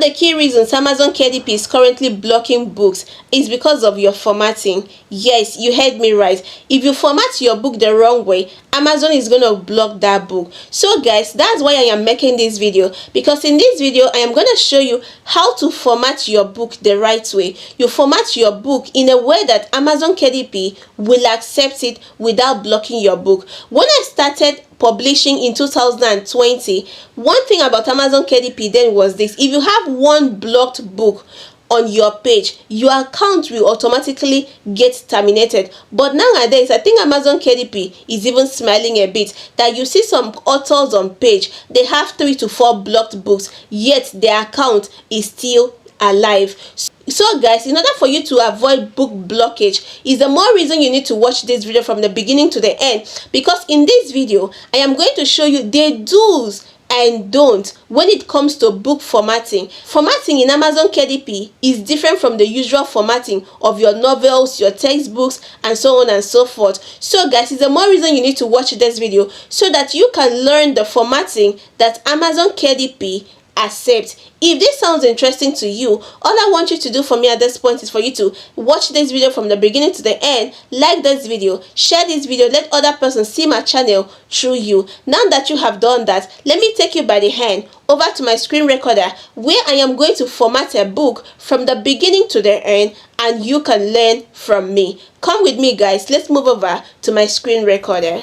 of the key reasons Amazon KDP is currently blocking books is because of your formatting. Yes, you heard me right. If you format your book the wrong way, Amazon is going to block that book. So guys, that's why I am making this video, because in this video I am going to show you how to format your book the right way. You format your book in a way that Amazon KDP will accept it without blocking your book. When I started publishing in 2020, one thing about Amazon KDP then was this: if you have one blocked book on your page, your account will automatically get terminated. But nowadays, I think Amazon KDP is even smiling a bit that you see some authors on page, they have 3 to 4 blocked books, yet their account is still alive. So guys, in order for you to avoid book blockage, is the more reason you need to watch this video from the beginning to the end, because in this video I am going to show you the do's and don't when it comes to book formatting. Formatting in Amazon KDP is different from the usual formatting of your novels, your textbooks, and so on and so forth. So guys, it's the more reason you need to watch this video so that you can learn the formatting that Amazon KDP accept. If this sounds interesting to you, all I want you to do for me at this point is for you to watch this video from the beginning to the end, like this video, share this video, let other persons see my channel through you. Now that you have done that, let me take you by the hand over to my screen recorder where I am going to format a book from the beginning to the end, and you can learn from me. Come with me guys, let's move over to my screen recorder.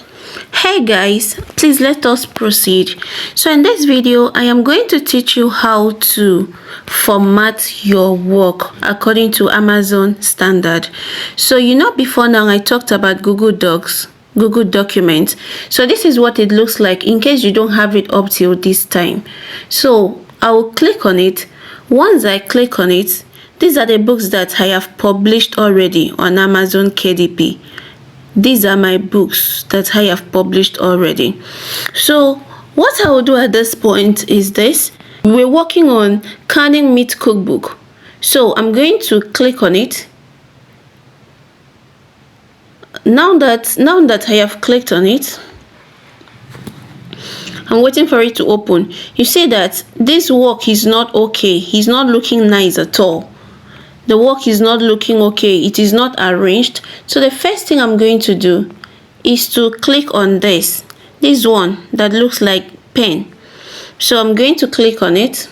Hey guys, please let us proceed. So in this video I am going to teach you how to format your work according to Amazon standard. So before now I talked about Google Docs, Google Documents. So this is what it looks like in case you don't have it up till this time. So I will click on it. Once I click on it, these are the books that I have published already on Amazon KDP. These are my books that I have published already. So what I will do at this point is this: we're working on canning meat cookbook. So I'm going to click on it. Now that I have clicked on it, I'm waiting for it to open. You see that this work is not okay. It's not looking nice at all. The work is not looking okay. It is not arranged. So the first thing I'm going to do is to click on this one that looks like pen. So I'm going to click on it.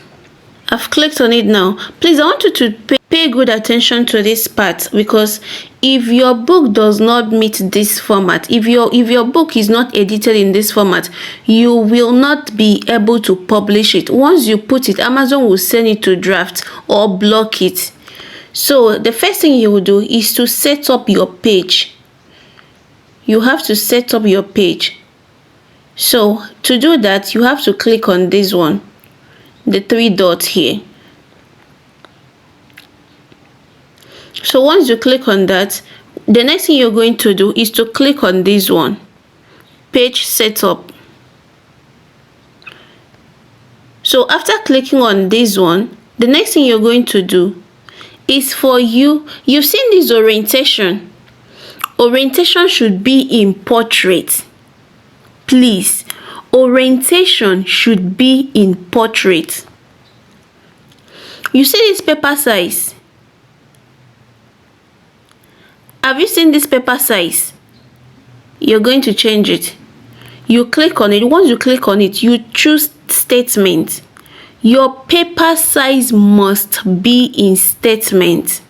I've clicked on it now. Please, I want you to pay good attention to this part, because if your book does not meet this format, if your book is not edited in this format, you will not be able to publish it. Once you put it, Amazon will send it to draft or block it. So the first thing you will do is to set up your page. You have to set up your page. So to do that, you have to click on this one, the 3 dots here. So once you click on that, the next thing you're going to do is to click on this one, page setup. So after clicking on this one, the next thing you're going to do is for you've seen this orientation. Orientation should be in portrait. Please, orientation should be in portrait. You see this paper size? Have you seen this paper size? You're going to change it. You click on it. Once you click on it, you choose statement. Your paper size must be in statement.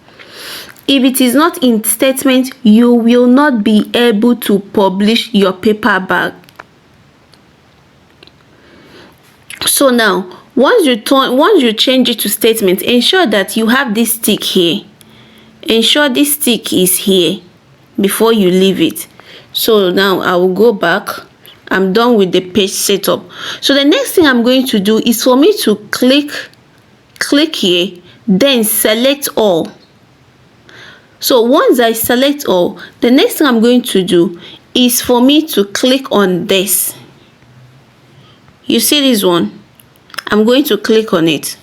If it is not in statement, you will not be able to publish your paperback. So now, once you change it to statement, ensure that you have this tick here. Ensure this tick is here before you leave it. So now I will go back. I'm done with the page setup. So the next thing I'm going to do is for me to click here, then select all. So once I select all, the next thing I'm going to do is for me to click on this. You see this one? I'm going to click on it.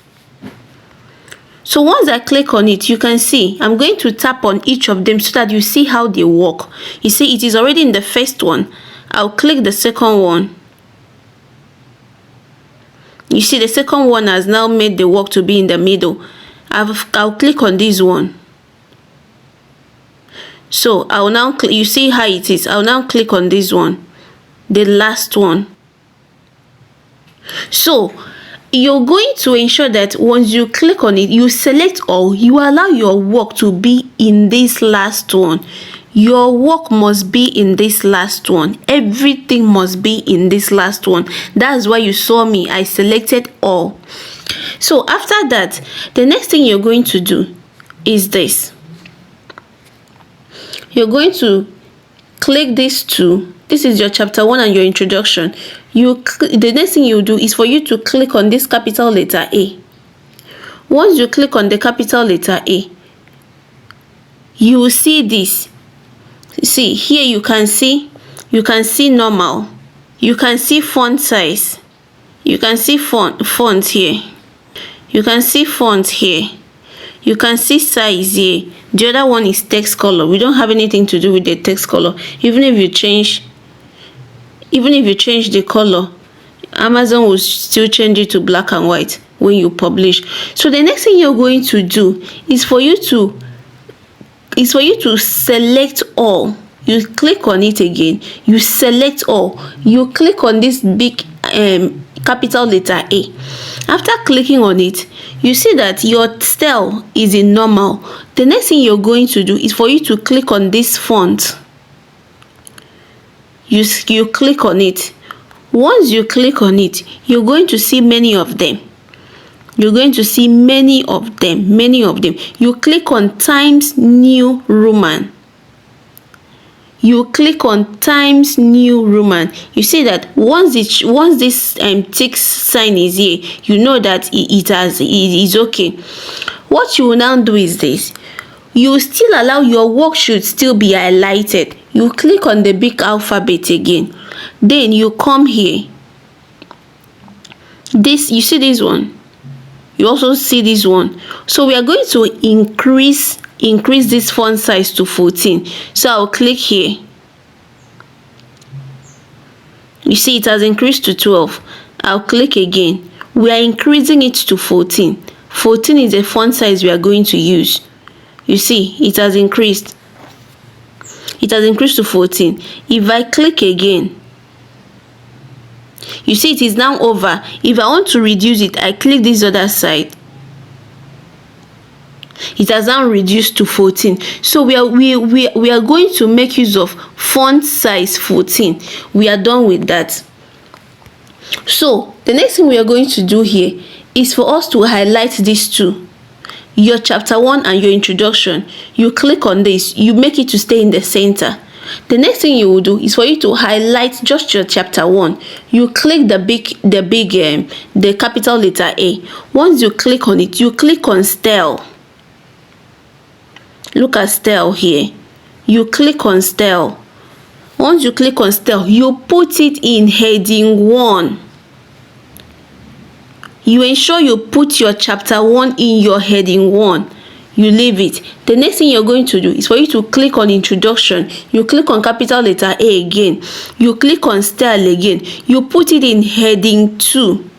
So once I click on it, you can see I'm going to tap on each of them so that you see how they work. You see it is already in the first one. I'll click the second one. You see the second one has now made the work to be in the middle. I'll click on this one. So I'll now you see how it is. I'll now click on this one, the last one. So you're going to ensure that once you click on it, you select all, you allow your work to be in this last one. Your work must be in this last one. Everything must be in this last one. That's why you saw me, I selected all. So after that, the next thing you're going to do is this. You're going to click these two. This is your chapter 1 and your introduction. The next thing you do is for you to click on this capital letter A. Once you click on the capital letter A, you will see this. See here, you can see normal, you can see font size, you can see font here, you can see font here, you can see size here. The other one is text color. We don't have anything to do with the text color. Even if you change the color, Amazon will still change it to black and white when you publish. So the next thing you're going to do is for you to select all. You click on it again, you select all, you click on this big capital letter A. After clicking on it, you see that your style is in normal. The next thing you're going to do is for you to click on this font. You click on it. Once you click on it, you're going to see many of them. You're going to see many of them. You click on Times New Roman. You click on Times New Roman. You see that once this tick sign is here, you know that it is okay. What you will now do is this. You will still allow your work should still be highlighted. You click on the big alphabet again. Then you come here. You see this one. You also see this one. So we are going to increase this font size to 14. So I'll click here. You see it has increased to 12. I'll click again. We are increasing it to 14. 14 is the font size we are going to use. You see it has increased. It has increased to 14. If I click again, you see it is now over. If I want to reduce it, I click this other side. It has now reduced to 14. So we are going to make use of font size 14. We are done with that. So the next thing we are going to do here is for us to highlight these two. Your chapter 1 and your introduction. You click on this, you make it to stay in the center. The next thing you will do is for you to highlight just your chapter 1. You click the capital letter A. Once you click on it, you click on style. Look at style here. You click on style. Once you click on style, you put it in heading 1. You ensure you put your chapter 1 in your heading 1. You leave it. The next thing you're going to do is for you to click on introduction. You click on capital letter A again. You click on style again. You put it in heading 2.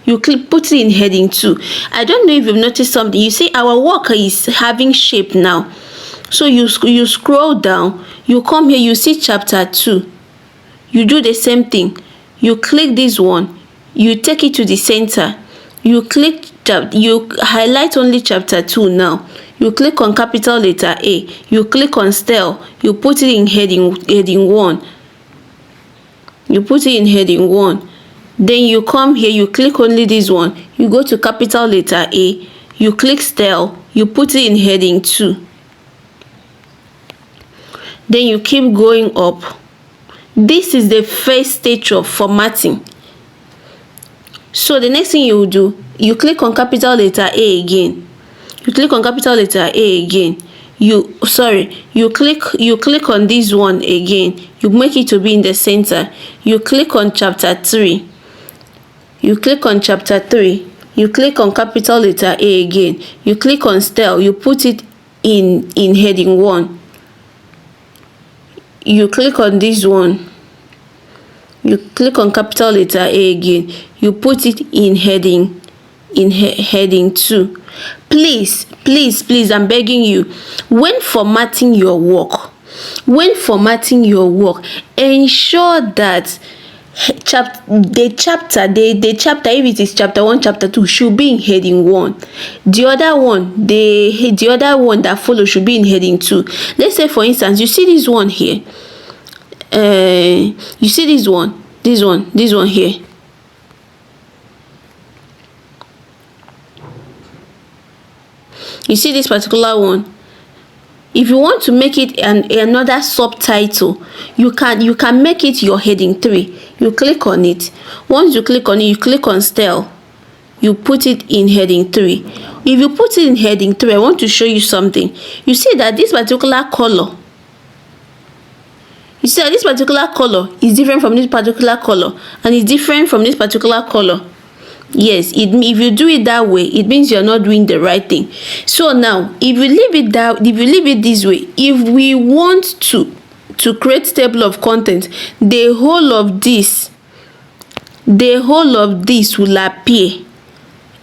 You put it in heading 2. I don't know if you've noticed something. You see our work is having shape now. So you scroll down. You come here. You see chapter 2. You do the same thing. You click this one. You take it to the center. You highlight only chapter 2 now. You click on capital letter A. You click on style. You put it in heading 1. You put it in heading 1. Then you come here. You click only this one. You go to capital letter A. You click style. You put it in heading 2. Then you keep going up. This is the first stage of formatting. So the next thing you will do, you click on capital letter A again. You click on capital letter A again. You click on this one again. You make it to be in the center. You click on chapter 3. You click on chapter 3. You click on capital letter A again. You click on style. You put it in heading 1. You click on this one. You click on capital letter A again, you put it in heading, heading 2. Please, I'm begging you, when formatting your work, ensure that the chapter, if it is chapter 1, chapter 2, should be in heading 1. The other one, the other one that follows should be in heading 2. Let's say, for instance, you see this one here. You see this one here. You see this particular one. If you want to make it another subtitle, you can make it your heading 3. You click on it. Once you click on it, you click on style. You put it in heading 3. If you put it in heading 3, I want to show you something. You see that this particular color, is different from this particular color, and it's different from this particular color. Yes, if you do it that way, it means you're not doing the right thing. So now, if you leave it this way, if we want to create table of content, the whole of this will appear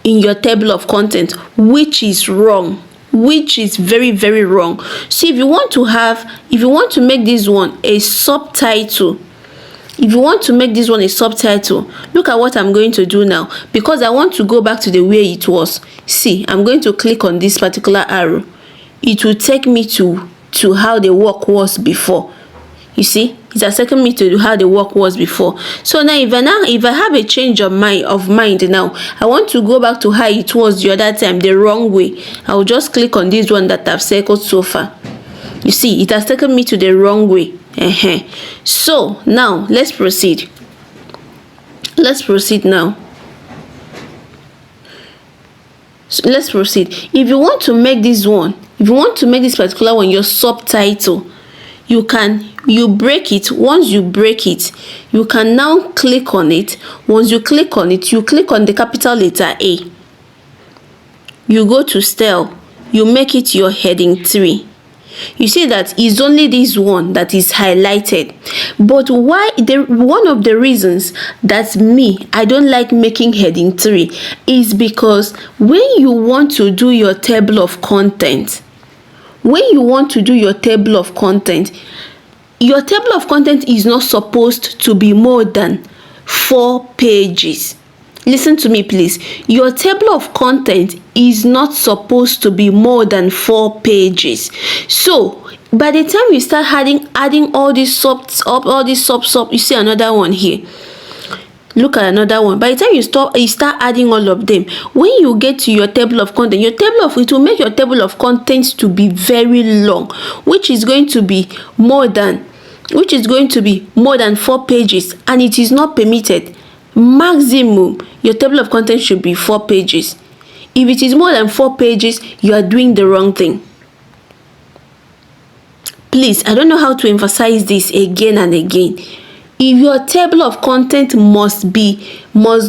in your table of content, which is wrong, which is very, very wrong. So if you want to make this one a subtitle, look at what I'm going to do now, because I want to go back to the way it was. See, I'm going to click on this particular arrow. It will take me to how the work was before. You see, it has taken me to how the work was before. So now, if I have a change of mind now, I want to go back to how it was the other time, the wrong way, I will just click on this one that I've circled so far. You see, it has taken me to the wrong way. So now let's proceed. Now. So let's proceed. If you want to make this particular one your subtitle, you break it. Once you break it, you can now click on it. Once you click on it, you click on the capital letter A. You go to style. You make it your heading 3. You see that it's only this one that is highlighted. But one of the reasons that I don't like making heading 3 is because when you want to do your table of content, your table of content is not supposed to be more than 4 pages. Listen to me, please. Your table of content is not supposed to be more than 4 pages. So by the time you start adding all these sub, you see another one here. Look at another one. By the time you start adding all of them, when you get to your table of content, it will make your table of contents to be very long, which is going to be more than 4 pages, and it is not permitted. Maximum, your table of contents should be 4 pages. If it is more than 4 pages, you are doing the wrong thing. Please, I don't know how to emphasize this again and again. If your table of content must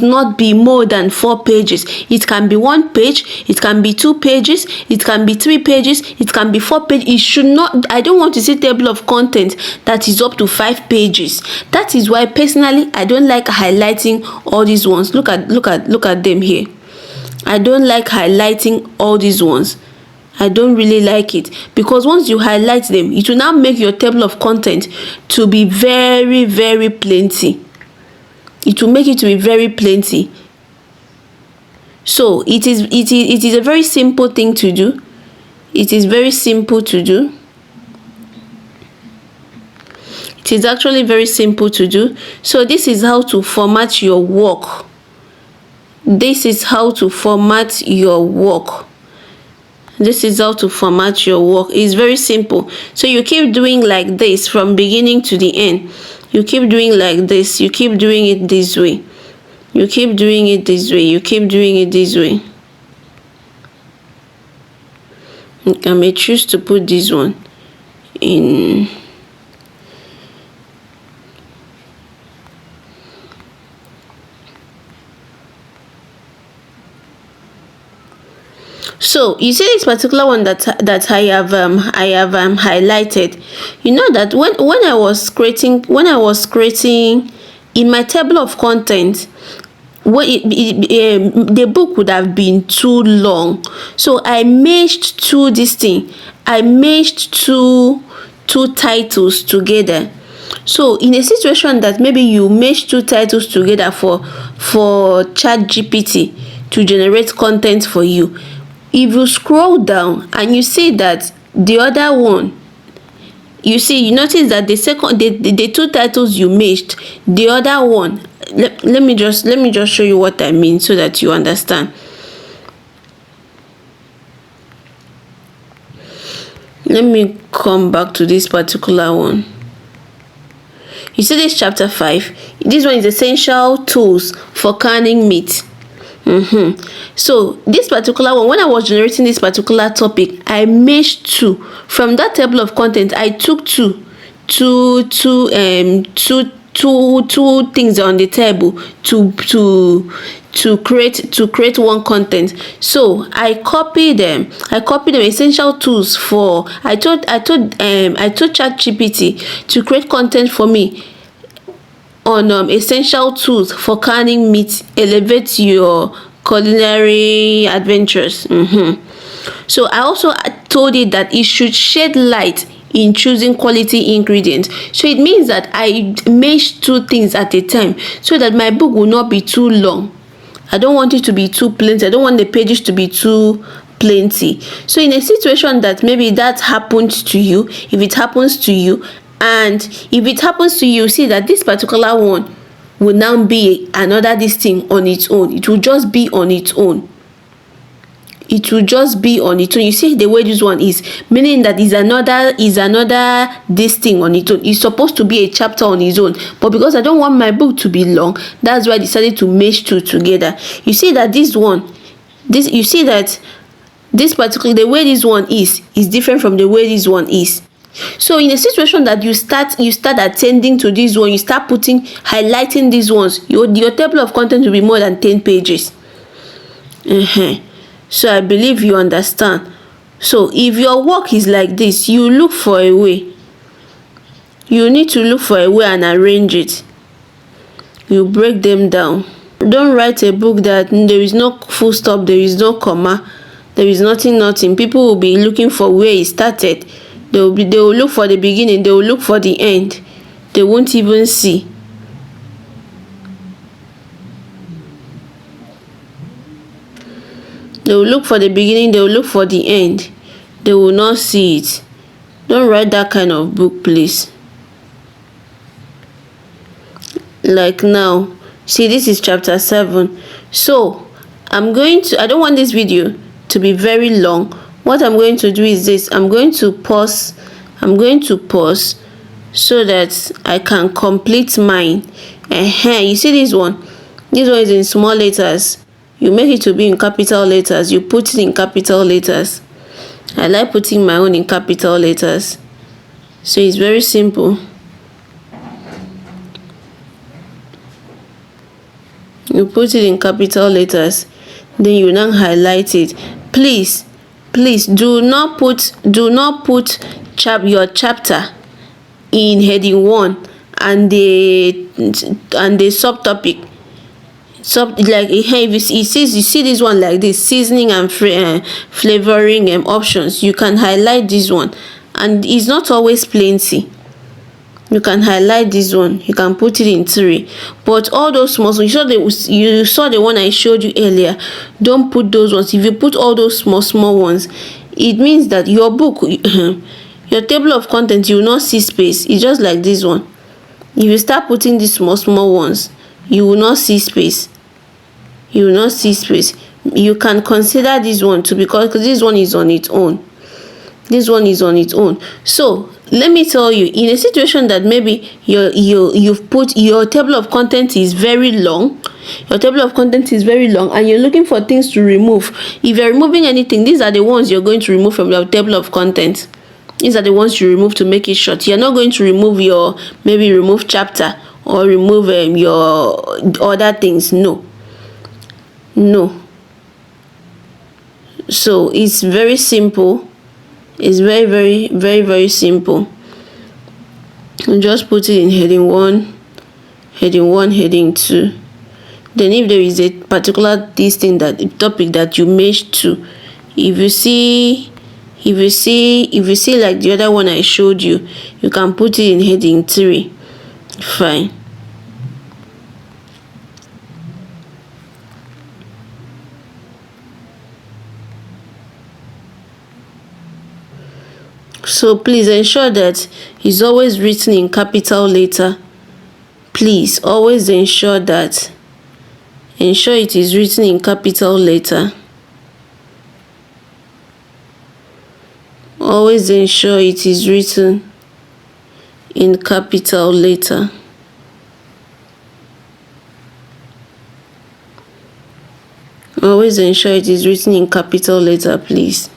not be more than 4 pages. It can be 1 page, it can be 2 pages, it can be 3 pages, it can be 4 pages. It should not. I don't want to see table of content that is up to 5 pages. That is why personally I don't like highlighting all these ones. Look at them here. I don't like highlighting all these ones. I don't really like it, because once you highlight them, it will now make your table of content to be very, very plenty. It will make it to be very plenty. So it is a very simple thing to do. It is very simple to do. It is actually very simple to do. So this is how to format your work. This is how to format your work. It's very simple. So you keep doing like this from beginning to the end. You keep doing like this. You keep doing it this way. You keep doing it this way. You keep doing it this way. I may choose to put this one in. So you see this particular one that I have highlighted. You know that when I was creating in my table of contents, the book would have been too long, so I merged two titles together. So in a situation that maybe you merge two titles together for ChatGPT to generate content for you, if you scroll down and you see that the other one, you notice that the two titles you merged, the other one, let me just show you what I mean so that you understand. Let me come back to this particular one. You see this chapter 5, this one is essential tools for canning meat. So this particular one, when I was generating this particular topic, I merged two from that table of content. I took two things on the table to create one content. So I copied them essential tools for I told ChatGPT to create content for me on essential tools for canning meat, elevate your culinary adventures. So I also told it that it should shed light in choosing quality ingredients. So it means that I meshed two things at a time so that my book will not be too long. I don't want it to be too plenty. I don't want the pages to be too plenty. So in a situation that maybe that happened to you, if it happens to you, and if it happens to you, see that this particular one will now be another this thing on its own. It will just be on its own. It will just be on its own. You see the way this one is, meaning that is another this thing on its own. It's supposed to be a chapter on its own, but because I don't want my book to be long, that's why I decided to mesh two together. You see that this particular, the way this one is different from the way this one is. So in a situation that you start attending to this one, you start highlighting these ones, your table of content will be more than 10 pages. So I believe you understand. So if your work is like this, you look for a way. You need to look for a way and arrange it. You break them down. Don't write a book that there is no full stop, there is no comma, there is nothing. People will be looking for where it started. They will look for the beginning, they will look for the end. They won't even see. They will look for the beginning, they will look for the end. They will not see it. Don't write that kind of book, please. Like now, see, this is chapter 7. So I don't want this video to be very long. What I'm going to do is this. I'm going to pause so that I can complete mine. You see this one? This one is in small letters. You make it to be in capital letters. You put it in capital letters. I like putting my own in capital letters. So it's very simple. You put it in capital letters. Then you now highlight it. Please do not put your chapter in heading 1 and the subtopic. Like if you see this one like this, seasoning and flavoring options, you can highlight this one, and it's not always plenty. You can highlight this one, you can put it in 3, but all those small, you saw the one I showed you earlier, don't put those ones. If you put all those small ones, it means that your book your table of contents, you will not see space. It's just like this one. If you start putting these small ones, you will not see space. You can consider this one too, because this one is on its own. So let me tell you, in a situation that maybe you've put your table of content is very long, and you're looking for things to remove. If you're removing anything, these are the ones you're going to remove from your table of content. These are the ones you remove to make it short. You're not going to remove remove chapter or remove your other things. No. So it's very simple. It's very simple. You just put it in heading 1, heading 1, heading 2. Then if there is a particular topic that you match to, if you see like the other one I showed you, you can put it in heading 3. Fine. So please ensure that it's always written in capital letter. Please always ensure it is written in capital letter. Always ensure it is written in capital letter. Always ensure it is written in capital letter, please.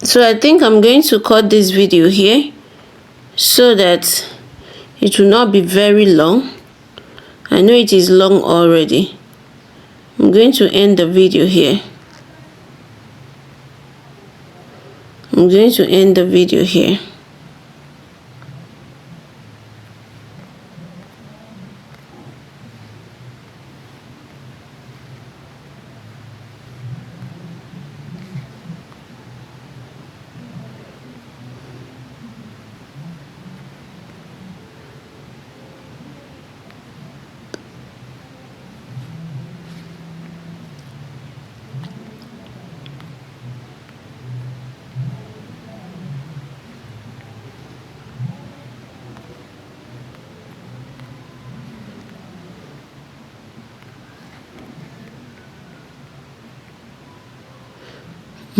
So I think I'm going to cut this video here so that it will not be very long. I know it is long already. I'm going to end the video here. I'm going to end the video here.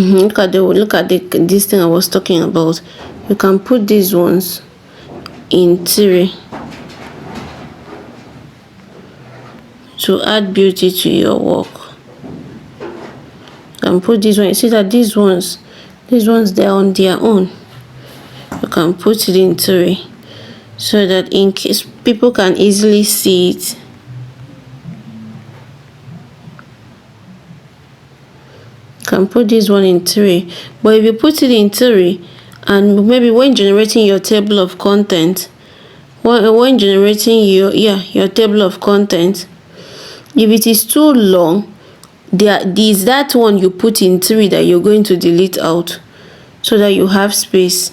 Look at this thing I was talking about. You can put these ones in 3 to add beauty to your work. You can put this one. You see that these ones they're on their own. You can put it in 3 so that in case people can easily see it. Can put this one in 3, but if you put it in 3 and maybe when generating your table of content, when generating your table of content, if it is too long, there is that one you put in 3 that you're going to delete out so that you have space.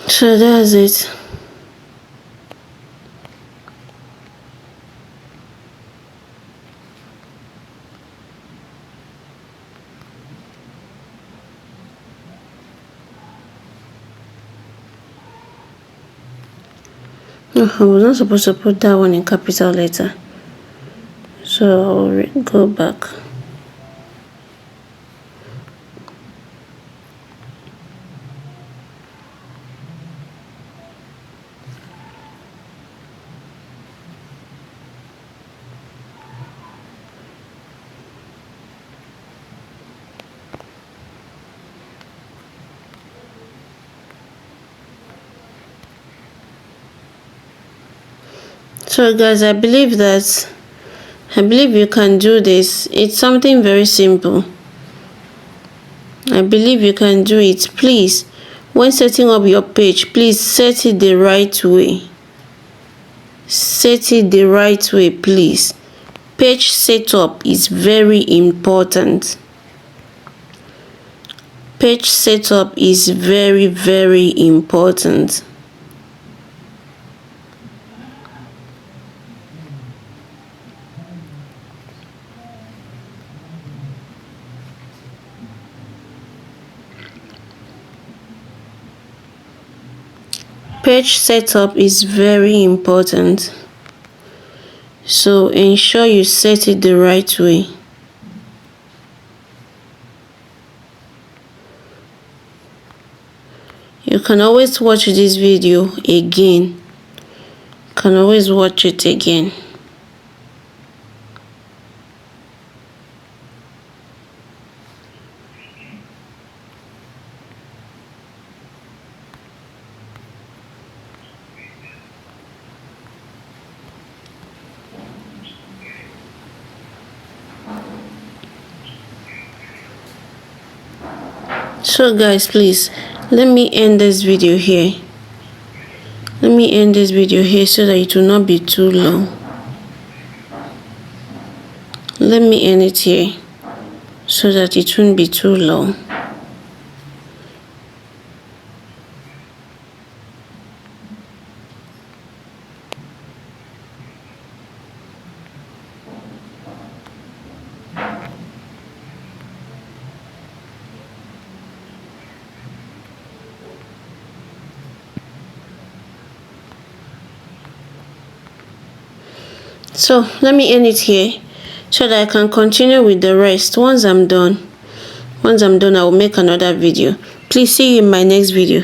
So that's it. No, I was not supposed to put that one in capital letter. So I'll go back. So guys, I believe you can do this. It's something very simple. I believe you can do it. Please, when setting up your page, please set it the right way. Set it the right way, please. Page setup is very important. Page setup is very, very important. page setup is very important, so ensure you set it the right way. You can always watch this video again. You can always watch it again. So guys, please let me end this video here. Let me end this video here so that it will not be too long. Let me end it here so that it won't be too long. So let me end it here so that I can continue with the rest. Once I'm done, I will make another video. Please see you in my next video.